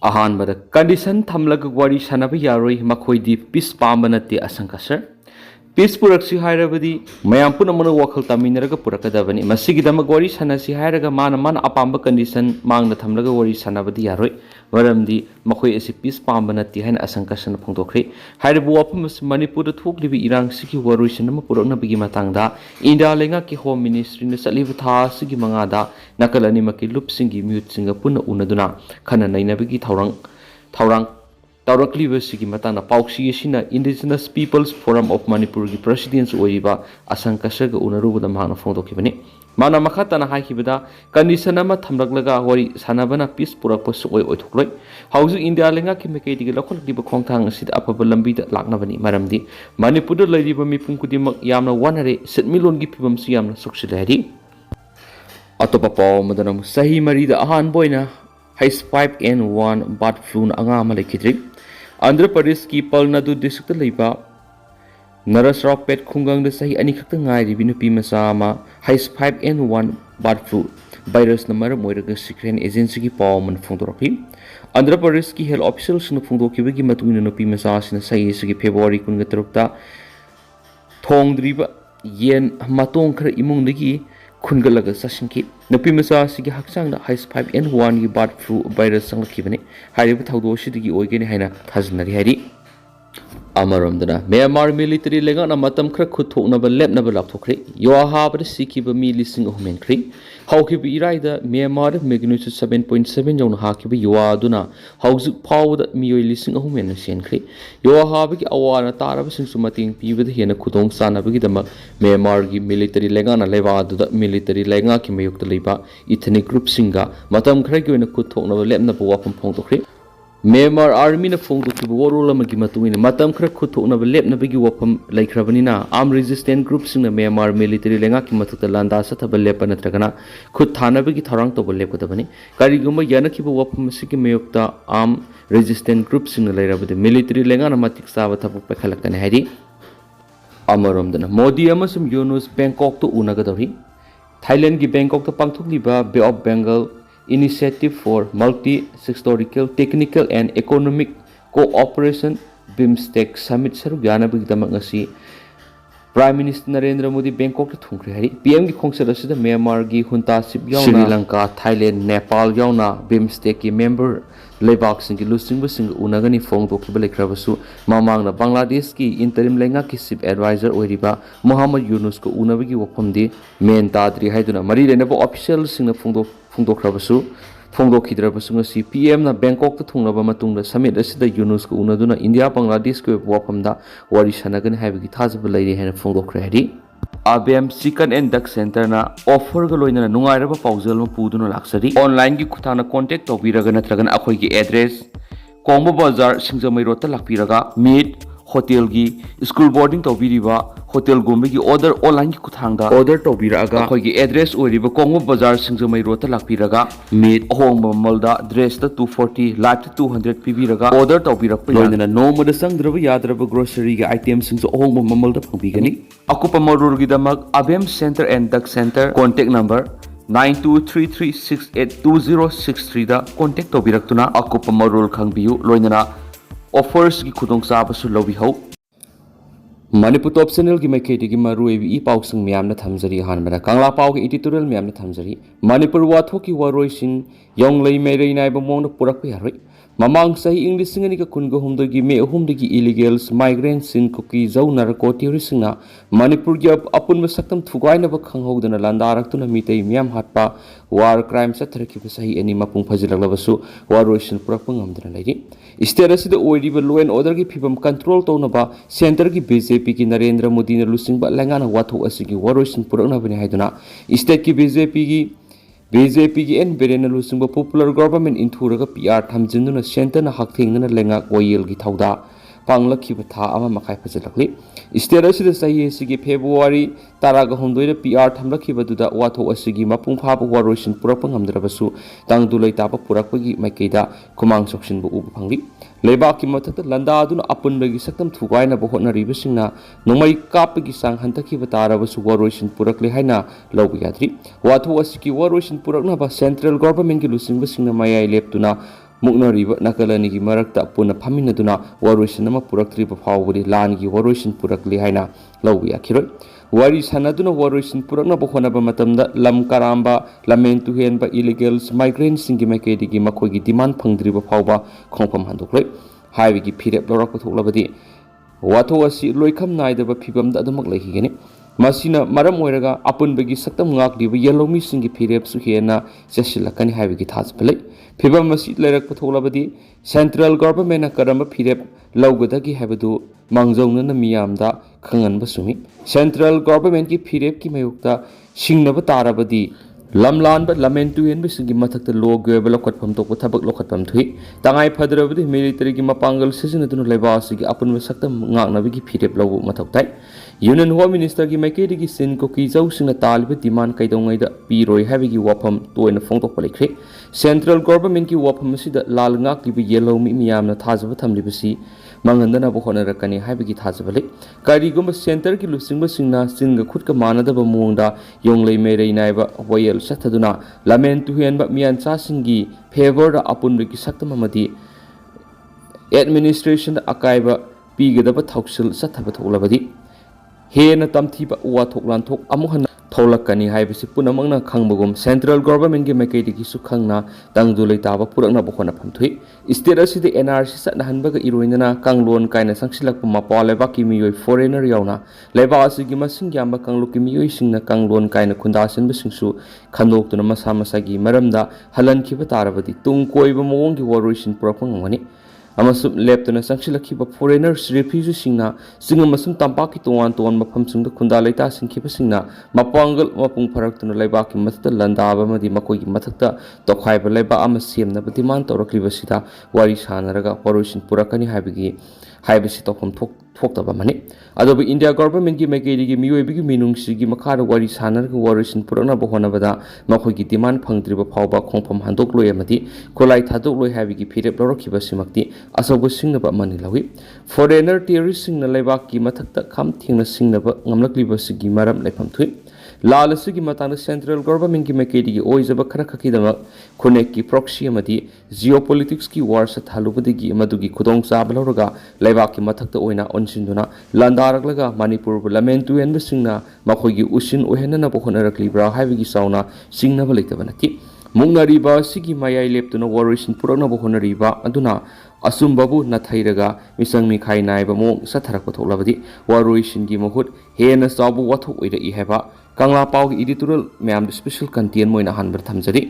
अहानबद condition थमलग वारी सानब यारोई मखोइदी piece पांब नते Asanka sir piece पुरक्सी हायरबदी मयाम पुनमन वखल तामिनरग पुरकदबनी मसिगिदमग वारी सानसी हायरग मान अपांब कंडीशन मांगना थमलग वारी सानबदी यारोई मरमदी मखोइ एसि पीस पांब नते हाइन असंका सन फोंदोखरि हायरबु वफम मणिपुर थोकलिबि इरांग सिगी वारोइसिन म पुरकनबगी मतंगदा इंडिया लेंगा की होम मिनिस्ट्री न चलिब था सिगी मंगादा नकलनि मकी लुपसिंगी म्यूटसिंग पुन उनदुना खना नैनबगी थौरांग तौरक्लिबसिगी मतंगना पाउक्सी एसिना indigenous peoples forum of Manipur की प्रेसिडेंट ओइबा असंकसग उनरुबदा मांगना फोंदोखिबनि माना मखतना हाइखिबदा कंडीशन अमा थमलगलगा वरी सानबना पीस पुरकप सुओइ ओइथोक्लोइ हाउजु इंडिया लेंगा की मेकेटिगे लखोलदिब खोंथांग असिद अफब लंबीदा लाकनबनि मरमदि मणिपुर लैरिब मिपुम कुदिमक यामना वनरे सेटमिलोनगी फिबमसु यामना सुक्सिलहरि अतोपा पाव मदनम सही मरीदा अहान बोइना H5N1 बर्ड फ्लू अंगाम लेखिद्री आंध्र प्रदेश की पलनाडु डिस्ट्रिक्ट लेबा नरसरावपेट खुंगंग सही अनिखक्त ngairibi nupi macha ama H5N1 bird flu virus number मोइरग सिक्रेन एजेंसी की पावमन फोंदोरखि आंध्र प्रदेश की हेल्थ ऑफिशियल्स न फोंदोखिबगी मतुइन nupi macha सिन सही सगी फेब्रुवारी 23 थोंद्रिबा येन matong खर इमुंगदगी खुनगलग ससिंखि nupi macha sigi hakchangda H5N1 की बर्ड फ्लू वायरस संगखिबने हारिब थौदोसिदगी ओइगेनि हाइना थाजनरि हारि अमरमदना म्यांमार मिलिटरी लेंगाना मतम खर खुथोकनब लेपनब लापथोखरि योहाबद सिखिब मी लिसिंग अहुमेनख्रि हौखिब इराइदा म्यांमार मैग्नीट्यूड 7.7 जौन हाखिब योआदुना हौजुक फावद मियोइ लिसिंग अहुमेन सेनख्रि योहाबगी अवाना तारब सिंसु मतिंग पीबद हेन खुदोंग सानबगी दमक म्यांमार की मिलिटरी लेंगाना लेवादुदा मिलिटरी लेंगा की मयुक्त लेबा इथनिक ग्रुप सिंगा मतम खरगी ओइना खुथोकनब लेपनब वाफम फोंदोखरि म्यांमार आर्मी न फोंदोखिब वरोल अमगी मतुइन मतम खर खुथोकनब लेपनबगी वफम लैख्रबनिना आर्म रेजिस्टेंट ग्रुप सिंग म्यांमार मिलिटरी लेंगा की मथुक्ता लांदा सथब लेप नत्रगना खुद थानबगी थौरांग तोब लेपकदबनि करिगुम यानखिब वफम सिगी मयुक्ता आर्म रेजिस्टेंट ग्रुप सिंग लैरबदि मिलिटरी लेंगा न मतिक साब थबक पखलकने हारि अमरमदन मोदी अमसुम यूनुस बैंकॉक तो उनगदरि थाईलैंड की बैंकॉक तो पांथोकलिबा bay of Bengal Initiative for Multi-Sectorial Technical and Economic Cooperation BIMSTEC Summit Saruk Yanabigdamak ngasi Prime Minister Narendra Modi Bangkok to thungkhri hari PM ki khongsat asida Myanmar gi hunta sip yauna Sri Lanka Thailand Nepal yauna BIMSTEC ki member lebak sing ki lusing sing unagani phong dokhiba lekrabasu mamang na Bangladesh ki interim lenga ki chief advisor oiriba Muhammad Yunus ko unabagi wapamdi main tadri haiduna mari lenaba official sing na फोंदोखरबसु फोंदोखिद्रबसु ngasi PM na Bangkok ta thungnaba matungda summit asida Yunus ko unaduna India Bangladesh ko wafamda wari sanagani haibigi thajaba lairi hena फोंदोखरे हरि ABM Chicken and Duck Center na offer ga loina nungairaba paujal ma puduna laksari online gi khuthana contact tobiraga natragana akhoi gi address Kombo Bazar Singjamai Road ta lakpiraga meet hotel gi school boarding tobiriba hotel gombe gi order online gi kuthangda order tobiraga akhoi gi address oiriba Kombo Bazar Singjamai Road ta lakpiraga meet ahongba malda dress ta 240 light ta 200 pibiraga order tobirakpa loina noma da sangdraba yadraba grocery gi items sing ahongba mamal da phobigani akupa marur gi damak ABM Center and Duck Center contact number 9233682063 da contact tobiraktuna akupa marul khangbiu loina offers की खुदोंग साबसु लौबी हौ Manipur top channel की मैकेटी की मरुएबी ई पाउसंग म्यामना थमजरी हानबदा कांगला पाउ की editorial म्यामना थमजरी Manipur वाथो की वारोइसिन योंगलै मेरै नाइब मोंग पुरक यारोइ ममांग सही English सिंगनी का कुनगो हुमदगी मे हुमदगी इलीगल्स माइग्रेंट्स सिन कुकी जौ नारको टेररिस्टना मणिपुर की अपुन सकतम थुगाइनब खंगहोदना लांदारक्तुना मितै म्याम हाटपा वार क्राइम सथरखिब सही एनी मपुंग फजिलगलबसु वारोइसिन पुरक ngamdana लैरि स्टेट असिदा ओइरिबा लॉ एंड ऑर्डर की फिबम कंट्रोल तौनबा सेंटर की बीजेपी की नरेंद्र मोदी ने लुसिंगबा लंगाना वाथो असिगी वारोइसिन पुरकनबनि हाइदुना स्टेट की बीजेपी की एन बेरेन लुसिंगबा पॉपुलर गवर्नमेंट इंथुरगा पीआर थमजिनदुना सेंटर ना हकथेंगना लेंगा ओयल की थौदा पांगलखिबा था अमा मखाय फजलखलि स्टेट असिदा सही असिगी फेब्रुवारी तारागा हमदोइदा पीआर थमलखिबदुदा वाथो असिगी मपुंग फाबा वारोइसिन पुरकपा ngamdrabasu tangdulai tapa purakpagi maikeida kumang soksinbu ubu phangli लेबाक की मथक लंदादुना अपुनबगी सकतम थुगाइना होटनरिबसिंगना नोंमै कापगी सांग हंतखि बतारबसु वारोइसिन पुरकले हाइना लौब याद्रि वाथो असिकी वारोइसिन पुरकनबा सेंट्रल गवर्नमेंट की लुसिंगबसिंगना मयाइ लेपतुना ꯃꯨꯛꯅꯔꯤꯕ ꯅꯥꯀꯜ ꯑꯅꯤꯒꯤ ꯃꯔꯛꯇ ꯄꯨꯟꯅ ꯐꯝꯃꯤꯟꯅꯗꯨꯅ ꯋꯥꯔꯣꯏꯁꯤꯟ ꯑꯃ ꯄꯨꯔꯛꯇ꯭ꯔꯤꯕ ꯐꯥꯎꯕꯗꯤ ꯂꯥꯟꯒꯤ ꯋꯥꯔꯣꯏꯁꯤꯟ ꯄꯨꯔꯛꯂꯤ ꯍꯥꯏꯅ ꯂꯧꯕ ꯌꯥꯈꯤꯔꯣꯏ ꯋꯥꯔꯤ ꯁꯥꯟꯅꯗꯨꯅ ꯋꯥꯔꯣꯏꯁꯤꯟ ꯄꯨꯔꯛꯅꯕ ꯍꯣꯠꯅꯕ ꯃꯇꯝꯗ ꯂꯝ ꯀꯔꯥꯝꯕ ꯂꯝꯃꯦꯟ ꯇꯨꯍꯦꯟꯕ ꯏꯂꯤꯒꯦꯜꯁ ꯃꯥꯏꯒ꯭ꯔꯦꯟꯁꯤꯡꯒꯤ ꯃꯥꯏꯀꯩꯗꯒꯤ ꯃꯈꯣꯏꯒꯤ ꯗꯤꯃꯥꯟ ꯐꯪꯗ꯭ꯔꯤꯕ ꯐꯥꯎꯕ ꯈꯣꯡꯐꯝ ꯍꯟꯗꯣꯛꯂꯣꯏ ꯍꯥꯏꯕꯒꯤ ꯐꯤꯔꯦꯞ ꯂꯧꯔꯛꯄ ꯊꯣꯛꯂꯕꯗꯤ ꯋꯥꯊꯣꯛ ꯑꯁꯤ ꯂꯣꯏꯈꯝ ꯅꯥꯏꯗꯕ ꯐꯤꯕꯝꯗ ꯑꯗꯨꯃꯛ ꯂꯩꯈꯤꯒꯅꯤ ꯃꯁꯤꯅ ꯃꯔꯝ ꯑꯣꯏꯔꯒ ꯑꯄꯨꯟꯕꯒꯤ ꯁꯛꯇꯝ ꯉꯥꯛꯂꯤꯕ ꯌꯦꯜꯂꯧꯃꯤꯁꯤꯡꯒꯤ ꯐꯤꯔꯦꯞꯁꯨ ꯍꯦꯟꯅ ꯆꯦꯠꯁꯤꯜꯂꯛꯀꯅꯤ ꯍꯥꯏꯕꯒꯤ ꯊꯥꯖꯕ ꯂꯩ ꯐꯤꯕꯝ ꯑꯁꯤ ꯂꯩꯔꯛꯄ ꯊꯣꯛꯂꯕꯗꯤ ꯁꯦꯟꯇ꯭ꯔꯦꯜ ꯒꯣꯚꯔꯟꯃꯦꯟꯠꯅ ꯀꯔꯝꯕ ꯐꯤꯔꯦꯞ ꯂꯧꯒꯗꯒꯦ ꯍꯥꯏꯕꯗꯨ ꯃꯥꯡꯖꯧꯅꯅ ꯃꯤꯌꯥꯝꯗ ꯈꯪꯍꯟꯕ ꯆꯨꯝꯃꯤ ꯁꯦꯟꯇ꯭ꯔꯦꯜ ꯒꯣꯚꯔꯟꯃꯦꯟꯠꯀꯤ ꯐꯤꯔꯦꯞꯀꯤ ꯃꯥꯌꯣꯛꯇ ꯁꯤꯡꯅꯕ ꯇꯥꯔꯕꯗꯤ ꯂꯝꯂꯥꯟꯕ ꯂꯝꯃꯦꯟ ꯇꯨꯍꯦꯟꯕꯁꯤꯡꯒꯤ ꯃꯊꯛꯇ ꯂꯣꯒꯤ ꯑꯣꯏꯕ ꯂꯧꯈꯠꯐꯝ ꯊꯣꯛꯄ ꯊꯕꯛ ꯂꯧꯈꯠꯐꯝ ꯊꯣꯛꯏ ꯇꯉꯥꯏ ꯐꯗ꯭ꯔꯕꯗꯤ ꯃꯤꯂꯤꯇꯔꯤꯒꯤ ꯃꯄꯥꯡꯒꯜ ꯁꯤꯖꯤꯟꯅꯗꯨꯅ ꯂꯩꯕꯥꯛ ꯑꯁꯤꯒꯤ ꯑꯄꯨꯟꯕ ꯁꯛꯇꯝ ꯉꯥꯛꯅꯕꯒꯤ ꯐꯤꯔꯦꯞ ꯂꯧꯕ ꯃꯊꯧ ꯇꯥꯏ ꯌꯨꯅꯤꯌꯟ ꯍꯣꯝ ꯃꯤꯅꯤꯁꯇꯔꯒꯤ ꯃꯥꯏꯀꯩꯗꯒꯤ ꯆꯤꯟ ꯀꯨꯀꯤꯖꯧꯁꯤꯡꯅ ꯇꯥꯜꯂꯤꯕ ꯗꯤꯃꯥꯟ ꯀꯩꯗꯧꯉꯩꯗ ꯄꯤꯔꯣꯏ ꯍꯥꯏꯕꯒꯤ ꯋꯥꯐꯝ ꯇꯣꯏꯅ ꯐꯣꯡꯗꯣꯛꯄ ꯂꯩꯈ꯭ꯔꯦ ꯁꯦꯟꯇ꯭ꯔꯦꯜ ꯒꯣꯚꯔꯟꯃꯦꯟꯠꯀꯤ ꯋꯥꯐꯝ ꯑꯁꯤꯗ ꯂꯥꯜ ꯉꯥꯛꯂꯤꯕ ꯌꯦꯜꯂꯧꯃꯤ ꯃꯤꯌꯥꯝꯅ ꯊꯥꯖꯕ ꯊꯝꯂꯤꯕꯁꯤ ꯃꯥꯡꯍꯟꯗꯅꯕ ꯍꯣꯠꯅꯔꯛꯀꯅꯤ ꯍꯥꯏꯕꯒꯤ ꯊꯥꯖꯕ ꯂꯩ ꯀꯔꯤꯒꯨꯝꯕ ꯁꯦꯟꯇꯔꯒꯤ ꯂꯨꯆꯤꯡꯕꯁꯤꯡꯅ ꯆꯤꯟꯒ ꯈꯨꯠꯀ ꯃꯥꯟꯅꯗꯕ ꯃꯑꯣꯡꯗ ꯌꯣꯡꯂꯩ ꯃꯩꯔꯩ ꯅꯥꯏꯕ ꯋꯥꯌꯦꯜ ꯆꯠꯊꯗꯨꯅ ꯂꯝꯃꯦꯟ ꯇꯨꯍꯦꯟꯕ ꯃꯤꯌꯥꯟꯆꯥꯁꯤꯡꯒꯤ ꯐꯦꯚꯔꯗ ꯑꯄꯨꯟꯕꯒꯤ ꯁꯛꯇꯝ ꯑꯃꯗꯤ ꯑꯦꯗꯃꯤꯅꯤꯁꯇ꯭ꯔꯦꯁꯟꯗ ꯑꯀꯥꯏꯕ ꯄꯤꯒꯗꯕ ꯊꯧꯁꯤꯜ ꯆꯠꯊꯕ ꯊꯣꯛꯂꯕꯗꯤ ꯍꯦꯟꯅ ꯇꯝꯊꯤꯕ ꯋꯥꯊꯣꯛ ꯂꯥꯟꯊꯣꯛ ꯑꯃꯨꯛ ꯍꯟꯅ ꯊꯣꯛꯂꯛꯀꯅꯤ ꯍꯥꯏꯕꯁꯤ ꯄꯨꯝꯅꯃꯛꯅ ꯈꯪꯕꯒꯨm ꯁꯦꯟꯇ꯭ꯔꯦꯜ ꯒꯣꯚꯔꯟꯃꯦꯟꯠꯀꯤ ꯃꯥꯏꯀꯩꯗꯒꯤꯁꯨ ꯈꯪꯅ ꯇꯪꯗꯨ ꯂꯩꯇꯥꯕ ꯄꯨꯔꯛꯅꯕ ꯍꯣꯠꯅꯐꯝ ꯊꯣꯛꯏ ꯁ꯭ꯇꯦꯠ ꯑꯁꯤꯗ NRC ꯆꯠꯅꯍꯟꯕꯒ ꯏꯔꯣꯏꯅꯅ ꯀꯥꯡꯂꯣꯟ ꯀꯥꯏꯅ ꯆꯪꯁꯤꯜꯂꯛꯄ ꯃꯄꯥꯟ ꯂꯩꯕꯥꯛꯀꯤ ꯃꯤꯑꯣꯏ ꯐꯣꯔꯦꯅꯔ ꯌꯥꯎꯅ ꯂꯩꯕꯥꯛ ꯑꯁꯤꯒꯤ ꯃꯁꯤꯡ ꯌꯥꯝꯕ ꯀꯥꯡꯂꯨꯞꯀꯤ ꯃꯤꯑꯣꯏꯁꯤꯡꯅ ꯀꯥꯡꯂꯣꯟ ꯀꯥꯏꯅ ꯈꯨꯟꯗꯥꯁꯤꯟꯕꯁꯤꯡꯁꯨ ꯈꯟꯗꯣꯛꯇꯨꯅ ꯃꯁꯥ ꯃꯁꯥꯒꯤ ꯃꯔꯝꯗ ꯍꯜꯍꯟꯈꯤꯕ ꯇꯥꯔꯕꯗꯤ ꯇꯨꯡ ꯀꯣꯏꯕ ꯃꯑꯣꯡꯒꯤ ꯋꯥꯔꯣꯏꯁꯤꯟ ꯄꯨꯔꯛꯄ ꯉꯝꯒꯅꯤ ꯑꯃꯁꯨꯡ ꯂꯦꯞꯇꯅ ꯆꯪꯁꯤꯜꯂꯛꯈꯤꯕ ꯐꯣꯔꯦꯅꯔꯁ ꯔꯤꯐ꯭ꯌꯨꯖꯤꯁꯤꯡꯅ ꯆꯤꯡ ꯑꯃꯁꯨꯡ ꯇꯝꯄꯥꯛꯀꯤ ꯇꯣꯉꯥꯟ ꯇꯣꯉꯥꯟꯕ ꯃꯐꯝꯁꯤꯡꯗ ꯈꯨꯟꯗꯥ ꯂꯩꯇꯥꯁꯤꯟꯈꯤꯕꯁꯤꯡꯅ ꯃꯄꯥꯡꯒꯜ ꯃꯄꯨꯡ ꯐꯥꯔꯛꯇꯨꯅ ꯂꯩꯕꯥꯛꯀꯤ ꯃꯊꯛꯇ ꯂꯥꯟꯗꯥꯕ ꯑꯃꯗꯤ ꯃꯈꯣꯏꯒꯤ ꯃꯊꯛꯇ ꯇꯧꯈꯥꯏꯕ ꯂꯩꯕꯥꯛ ꯑꯃ ꯁꯦꯝꯅꯕ ꯗꯤꯃꯥꯟ ꯇꯧꯔꯛꯂꯤꯕꯁꯤꯗ ꯋꯥꯔꯤ ꯁꯥꯟꯅꯔꯒ ꯋꯥꯔꯣꯏꯁꯤꯟ ꯄꯨꯔꯛꯀꯅꯤ ꯍꯥꯏꯕꯁꯤ ꯇꯧꯐꯝ ꯊꯣꯛꯇꯕ ꯑꯃꯅꯤ ꯑꯗꯨꯕꯨ ꯏꯟꯗꯤꯌꯥ ꯒꯣꯚꯔꯟꯃꯦꯟꯠꯀꯤ ꯃꯥꯏꯀꯩꯗꯒꯤ ꯃꯤꯑꯣꯏꯕꯒꯤ ꯃꯤꯅꯨꯡꯁꯤꯒꯤ ꯃꯈꯥꯗ ꯋꯥꯔꯤ ꯁꯥꯟꯅꯔꯒ ꯋꯥꯔꯣꯏꯁꯤꯟ ꯄꯨꯔꯛꯅꯕ ꯍꯣꯠꯅꯕꯗ ꯃꯈꯣꯏꯒꯤ ꯗꯤꯃꯥꯟ ꯐꯪꯗ꯭ꯔꯤꯕ ꯐꯥꯎꯕ ꯈꯣꯡꯐꯝ ꯍꯟꯗꯣꯛꯂꯣꯏ ꯑꯃꯗꯤ ꯈꯨꯠꯂꯥꯏ ꯊꯥꯗꯣꯛꯂꯣꯏ ꯍꯥꯏꯕꯒꯤ ꯐꯤꯔꯦꯞ ꯂꯧꯔꯛꯈꯤꯕꯁꯤꯃꯛꯇꯤ ꯑꯆꯧꯕ ꯁꯤꯡꯅꯕ ꯑꯃꯅꯤ ꯂꯧꯏ ꯐꯣꯔꯦꯅꯔ ꯇꯦꯔꯣꯔꯤꯁꯁꯤꯡꯅ ꯂꯩꯕꯥꯛꯀꯤ ꯃꯊꯛꯇ ꯈꯝ ꯊꯦꯡꯅ ꯁꯤꯡꯅꯕ ꯉꯝꯂꯛꯂꯤꯕꯁꯤꯒꯤ ꯃꯔꯝ ꯂꯩꯐꯝ ꯊꯣꯛꯏ ꯂꯥꯜ ꯑꯁꯤꯒꯤ ꯃꯇꯥꯡꯗ ꯁꯦꯟꯇ꯭ꯔꯦꯜ ꯒꯣꯚꯔꯟꯃꯦꯟꯠꯀꯤ ꯃꯥꯏꯀꯩꯗꯒꯤ ꯑꯣꯏꯖꯕ ꯈꯔ ꯈꯛꯀꯤꯗꯃꯛ ꯈꯨꯟꯅꯦꯛꯀꯤ ꯄ꯭ꯔꯣꯛꯁꯤ ꯑꯃꯗꯤ ꯖꯤꯑꯣꯄꯣꯂꯤꯇꯤꯛꯁꯀꯤ ꯋꯥꯔ ꯆꯠꯊꯍꯜꯂꯨꯕꯗꯒꯤ ꯃꯗꯨꯒꯤ ꯈꯨꯗꯣꯡꯆꯥꯕ ꯂꯧꯔꯒ ꯂꯩꯕꯥꯛꯀꯤ ꯃꯊꯛꯇ ꯑꯣꯏꯅ ꯑꯣꯟꯁꯤꯟꯗꯨꯅ ꯂꯥꯟꯗꯥꯔꯛꯂꯒ ꯃꯅꯤꯄꯨꯔꯕꯨ ꯂꯝꯃꯦꯟ ꯇꯨꯍꯦꯟꯕꯁꯤꯡꯅ ꯃꯈꯣꯏꯒꯤ ꯎꯁꯤꯟ ꯑꯣꯏꯍꯟꯅꯅꯕ ꯍꯣꯠꯅꯔꯛꯂꯤꯕ꯭ꯔꯥ ꯍꯥꯏꯕꯒꯤ ꯆꯥꯎꯅ ꯆꯤꯡꯅꯕ ꯂꯩꯇꯕ ꯅꯠꯇꯦ ꯃꯨꯛꯅꯔꯤꯕ ꯑꯁꯤꯒꯤ ꯃꯌꯥꯏ ꯂꯦꯞꯇꯨꯅ ꯋꯥꯔꯣꯏꯁꯤꯟ ꯄꯨꯔꯛꯅꯕ ꯍꯣꯠꯅꯔꯤꯕ ꯑꯗꯨꯅ ꯑꯆꯨꯝꯕꯕꯨ ꯅꯥꯊꯩꯔꯒ ꯃꯤꯆꯪ ꯃꯤꯈꯥꯏ ꯅꯥꯏꯕ ꯃꯑꯣꯡ ꯆꯠꯊꯔꯛꯄ ꯊꯣꯛꯂꯕꯗꯤ ꯋꯥꯔꯣꯏꯁꯤꯟꯒꯤ ꯃꯍꯨꯠ ꯍꯦꯟꯅ ꯆꯥꯎꯕ ꯋꯥꯊꯣꯛ ꯑꯣꯏꯔꯛꯏ ꯍꯥꯏꯕ ꯀꯪꯂꯥ ꯄꯥꯎꯒꯤ ꯏꯗꯤꯇꯣꯔꯤꯌꯦꯜ ꯃꯌꯥꯝꯗ ꯁ꯭ꯄꯦꯁꯦꯜ ꯀꯟꯇꯦꯟ ꯑꯣꯏꯅ ꯑꯍꯥꯟꯕꯗ ꯊꯝꯖꯔꯤ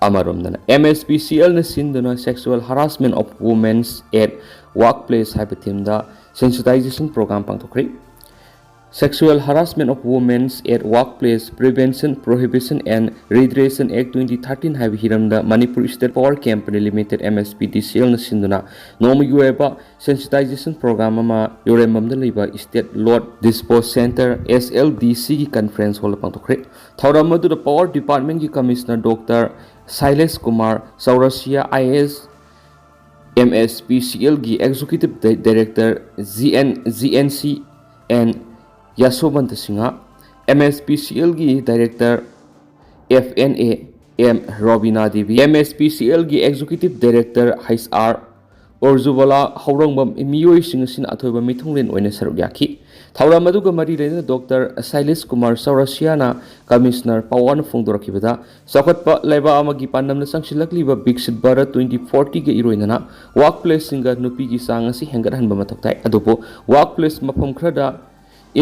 ꯑꯃꯔꯣꯝꯗꯅ MSPCLꯅ ꯁꯤꯟꯗꯨꯅ sexual harassment of women at work place ꯍꯥꯏꯕ ꯊꯤꯝꯗ ꯁꯦꯟꯁꯤꯇꯥꯏꯖꯦꯁꯟ ꯄ꯭ꯔꯣꯒ꯭ꯔꯥꯝ ꯄꯥꯡꯊꯣꯛꯈ꯭ꯔꯦ Sexual Harassment of Women at Workplace Prevention, Prohibition and Redressal Act 2013 ꯍꯥꯏꯕ ꯍꯤꯔꯝꯗ Manipur state power company limited MSPDCLꯅ ꯁꯤꯟꯗꯨꯅ ꯅꯣꯡꯃꯒꯤ ꯑꯣꯏꯕ ꯁꯦꯟꯁꯤꯇꯥꯏꯖꯦꯁꯟ ꯄ꯭ꯔꯣꯒ꯭ꯔꯥꯝ ꯑꯃ ꯌꯣꯔꯦꯝꯕꯝꯗ ꯂꯩꯕ ꯁ꯭ꯇꯦꯠ ꯂꯣꯗ ꯗꯤꯁꯄꯣꯖ ꯁꯦꯟꯇꯔ SLDCꯒꯤ ꯀꯟꯐꯔꯦꯟꯁ ꯍꯣꯜꯗ ꯄꯥꯡꯊꯣꯛꯈ꯭ꯔꯦ ꯊꯧꯔꯝ ꯑꯗꯨꯗ ꯄꯥꯋꯔ ꯗꯤꯄꯥꯔꯠꯃꯦꯟꯠꯀꯤ commissioner doctor Shailesh Kumar Chaurasia IAS MSPCLꯒꯤ executive director GNC and Yashovanta Singha, MSPCLꯒꯤ director FNA M Robina Devi, MSPCLꯒꯤ ꯑꯦꯛꯖꯤꯀ꯭ꯌꯨꯇꯤꯚ ꯗꯥꯏꯔꯦꯛꯇꯔ HR Orjubala ꯍꯧꯔꯪꯕꯝ ꯃꯤꯑꯣꯏꯁꯤꯡ ꯑꯁꯤꯅ ꯑꯊꯣꯏꯕ ꯃꯤꯊꯨꯡꯂꯦꯟ ꯑꯣꯏꯅ ꯁꯔꯨꯛ ꯌꯥꯈꯤ ꯊꯧꯔꯝ ꯑꯗꯨꯒ ꯃꯔꯤ ꯂꯩꯅꯅ ꯗꯣꯛꯇꯔ ꯁꯥꯏꯂꯦꯁ ꯀꯨꯃꯥꯔ ꯆꯧꯔꯁꯤꯌꯥꯅ ꯀꯃꯤꯁꯅꯔ ꯄꯥꯋꯔꯅ ꯐꯣꯡꯗꯣꯔꯛꯈꯤꯕꯗ ꯆꯥꯎꯈꯠꯄ ꯂꯩꯕꯥꯛ ꯑꯃꯒꯤ ꯄꯥꯟꯗꯝꯅ ꯆꯪꯁꯤꯜꯂꯛꯂꯤꯕ ꯕꯤꯛꯁꯤꯠ ꯚꯥꯔꯠ 2040ꯒ ꯏꯔꯣꯏꯅꯅ ꯋꯥꯔꯛ ꯄ꯭ꯂꯦꯁꯁꯤꯡꯒ ꯅꯨꯄꯤꯒꯤ ꯆꯥꯡ ꯑꯁꯤ ꯍꯦꯟꯒꯠꯍꯟꯕ ꯃꯊꯧ ꯇꯥꯏ ꯑꯗꯨꯕꯨ ꯋꯥꯔꯛ ꯄ꯭ꯂꯦꯁ ꯃꯐꯝ ꯈꯔꯗ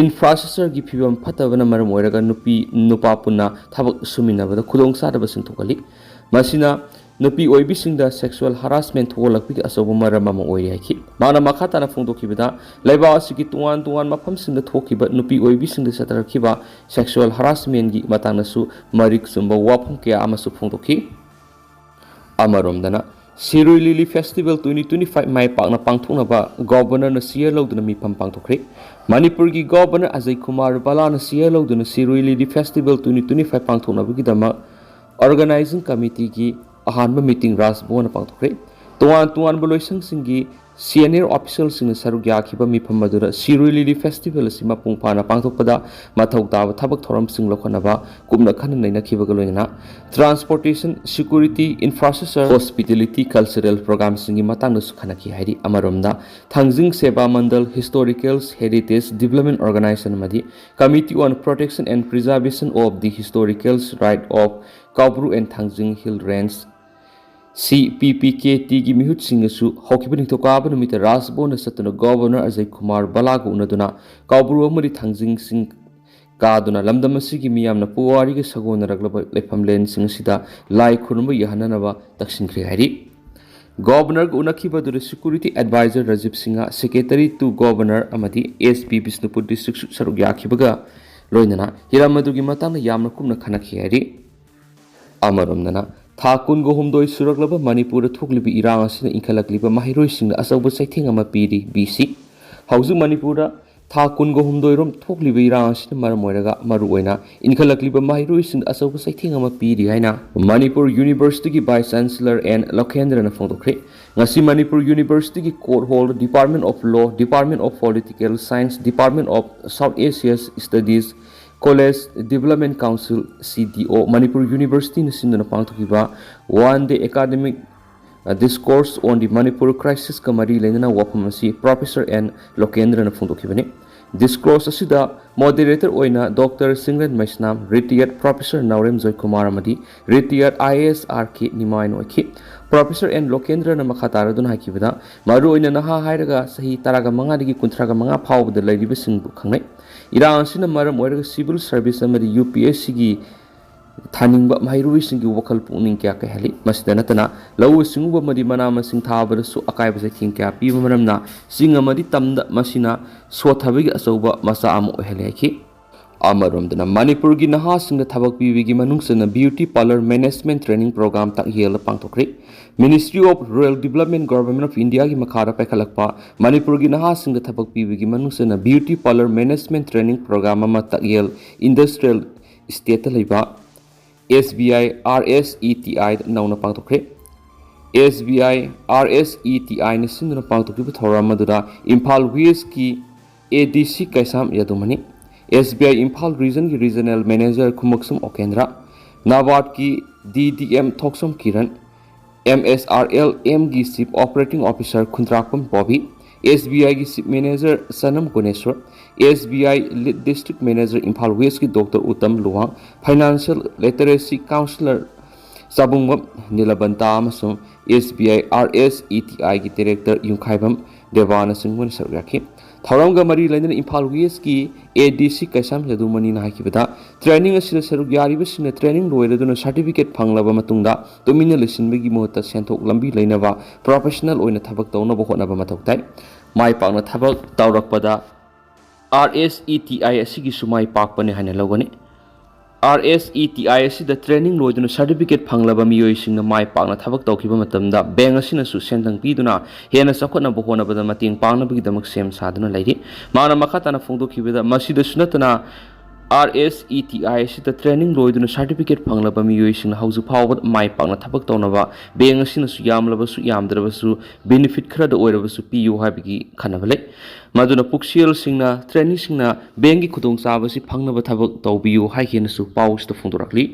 ꯏꯟꯐ꯭ꯔꯥꯁ꯭ꯇ꯭ꯔꯛꯆꯔꯒꯤ ꯐꯤꯕꯝ ꯐꯠꯇꯕꯅ ꯃꯔꯝ ꯑꯣꯏꯔꯒ ꯅꯨꯄꯤ ꯅꯨꯄꯥ ꯄꯨꯟꯅ ꯊꯕꯛ ꯁꯨꯃꯤꯟꯅꯕꯗ ꯈꯨꯗꯣꯡꯆꯥꯗꯕꯁꯤꯡ ꯊꯣꯛꯍꯜꯂꯤ ꯃꯁꯤꯅ ꯅꯨꯄꯤ ꯑꯣꯏꯕꯤꯁꯤꯡꯗ ꯁꯦꯛꯁꯨꯋꯦꯜ ꯍꯔꯥꯁꯃꯦꯟꯠ ꯊꯣꯛꯍꯜꯂꯛꯄꯒꯤ ꯑꯆꯧꯕ ꯃꯔꯝ ꯑꯃ ꯑꯣꯏꯔꯤ ꯍꯥꯏꯈꯤ ꯃꯥꯅ ꯃꯈꯥ ꯇꯥꯅ ꯐꯣꯡꯗꯣꯛꯈꯤꯕꯗ ꯂꯩꯕꯥꯛ ꯑꯁꯤꯒꯤ ꯇꯣꯉꯥꯟ ꯇꯣꯉꯥꯟꯕ ꯃꯐꯝꯁꯤꯡꯗ ꯊꯣꯛꯈꯤꯕ ꯅꯨꯄꯤ ꯑꯣꯏꯕꯤꯁꯤꯡꯗ ꯆꯠꯊꯔꯛꯈꯤꯕ ꯁꯦꯛꯁꯨꯋꯦꯜ ꯍꯔꯥꯁꯃꯦꯟꯠꯒꯤ ꯃꯇꯥꯡꯗꯁꯨ ꯃꯔꯤꯛ ꯆꯨꯝꯕ ꯋꯥꯐꯝ ꯀꯌꯥ ꯑꯃꯁꯨ ꯐꯣꯡꯗꯣꯛꯈꯤ ꯑꯃꯔꯣꯝꯗꯅ Shirui Lily Festival 2025 ꯃꯥꯏ ꯄꯥꯛꯅ ꯄꯥꯡꯊꯣꯛꯅꯕ ꯒꯕꯔꯅꯔꯅ ꯁꯤꯌꯔ ꯂꯧꯗꯨꯅ ꯃꯤꯐꯝ ꯄꯥꯡꯊꯣꯛꯈ꯭ꯔꯦ ꯃꯅꯤꯄꯨꯔꯒꯤ ꯒꯕꯔꯅꯔ ꯑꯖय ꯀꯨꯃꯥꯔ ꯕꯥꯂꯥꯅ ꯁꯤꯌꯔ ꯂꯧꯗꯨꯅ Shirui Lily Festival 2025 ꯄꯥꯡꯊꯣꯛꯅꯕꯒꯤꯗꯃꯛ ꯑꯣꯔꯒꯅꯥꯏꯖꯤꯡ ꯀꯃꯤꯇꯤꯒꯤ ꯑꯍꯥꯟꯕ meeting ꯔꯥꯖꯚꯋꯟꯗ ꯄꯥꯡꯊꯣꯛꯈ꯭ꯔꯦ Tuan tuan Waroisin singi senior officials in Sarugya Kiba Mipamadura, Shirui Lily Festival, Simapung Pana Pangtopada, Matauta, Tabak Toram Sing Lokanaba, Kumna Kanana Kibagalina, Transportation, Security, Infrastructure, Hospitality, Cultural Programs in Matanus Kanaki Hari, Amarumda, Tangzing Seba Mandal, Historicals, Heritage Development Organization Madi, Committee on Protection and Preservation of the Historicals Right of Kaubru and Tangzing Hill Range. CPPKT की मिहुत सिंगसु हौकिबनि थोकाब नुमित राजबोन सतुना governor Ajay Kumar बलागु उनदुना काबुरु अमरि थांजिंग सिंग कादुना लमदम सिगी मियामना पुवारी के सगोन रगलब लेफम लेन सिंग सिदा लाई खुरुम यहननबा तक्सिंख्रि हारि governor उनखिबदुर security advisor Rajiv Singh secretary to governor अमदी SP Bishnupur district सरुक याखिबगा लोइनना हिरामदुगी मतांग यामना कुमना खनखि हारि अमरमदना था कुनगो हुमदोई सुरगलब मणिपुर थोकलिबि इरांग असिना इंखलकलिबा माहिरोइसिंग असौब सैथिंग अमा पीरी बीसी हौजु मणिपुर था कुनगो हुमदोई रोम थोकलिबि इरांग असिना मरम ओइरगा मरु ओइना इंखलकलिबा माहिरोइसिंग असौब सैथिंग अमा पीरी हाइना मणिपुर यूनिवर्सिटी की वाइस चांसलर एन लखेंद्रन फोंदोखरे ngasi Manipur University की court hall department of law department of political science department of South Asia studies College Development Council CDO Manipur University Nisindana Pangtokiba 1-day academic discourse on the Manipur crisis kamari lenana wapamasi Professor N Lokendra na phungdokibani discourse asida moderator oina Dr. Singren Maisnam retired Professor Naurem Joy Kumar amadi retired IAS RK Nimain oiki Professor N Lokendra na makhatara dun hakibada maru oina naha hairaga sahi taraga manga digi kuntraga manga phawbada lairiba singbu khangnai Iran sina maram oiraga civil service amadi UPSC gi thaningba mahiruwi singi wakal puning kya kahali masida natana lawu singuba madi mana masing thabara su akaiba saking kya piba maramna singa madi tamda masina sothabigi asauba masa am ohele ki amaramdana Manipur gi naha singa thabak pibi gi manungsana beauty parlor management training program tak hela pangthokri Ministry of Rural Development Government of India की मखारा पैखलकपा मणिपुर की नहा सिंह थबक पीबी की मनुष्यना beauty parlour management training programme अमा Takyel industrial estate लैबा SBI RSETI नौना पांगतोखरे SBI RSETI ने सिंधुना पांगतोखिबा थौराम मदुदा इम्फाल वेस्ट की ADC Keisham Yadumani SBI Imphal region की regional manager Khumukcham Okendra NABARD की DDM थोक्सम किरण MSRL M की Chief Operating Officer Khundrakpam Bobby, SBI की Chief Manager Sanam Guneshwar, SBI Lead District Manager Imphal West की Dr. Uttam Luwang, Financial Literacy Counselor Sabungwam Nilabanta amasung SBI RSETI की Director Yungkhaibam Devana Singwan Sargaki. थौरंगा मरी लेन Imphal west की ADC Keisham Yadumani नाकिबदा training असिदा सरुक यारिबसिंग training लोइरदुना certificate फंगलाबा मतुंगदा तुमिना लिसिनबगी Mohta सेंथोक लंबी लेनबा professional ओइना थबक तौनबा होनबा मथौ ताइ माइ पाकना थबक तौरकपदा RSETI असिगी सुमाइ पाकपने हाने लगनी RSETI असिदा ट्रेनिंग लोइदुना सर्टिफिकेट फंगलाबा मियोइसिंग माइ पाकना थबक तौखिबा मतमदा बैंक असिना सु सेंदंग पिदुना हेना सखोनबा होनबदा मतिंग पांगनबगिदमक सेम सादुना लैरि माना मखाताना फोंदोखिबदा मसिदा सुनतना RSETI असिदा ट्रेनिंग लोइदुना सर्टिफिकेट फंगलाबा मियोइसिंग हौजु फावबद माइ पाकना थबक तौनबा बैंक असिना सु यामलबसु यामद्रबसु बेनिफिट खरद ओइरबसु पियु हाबिगी खनबले मदुना पुक्सियल सिंगना ट्रेनिंग सिंगना बैंक की खुदोंग चाबसि फंगनबा थबक तौबियु हाइकेनसु पाउस त फोंदोरकली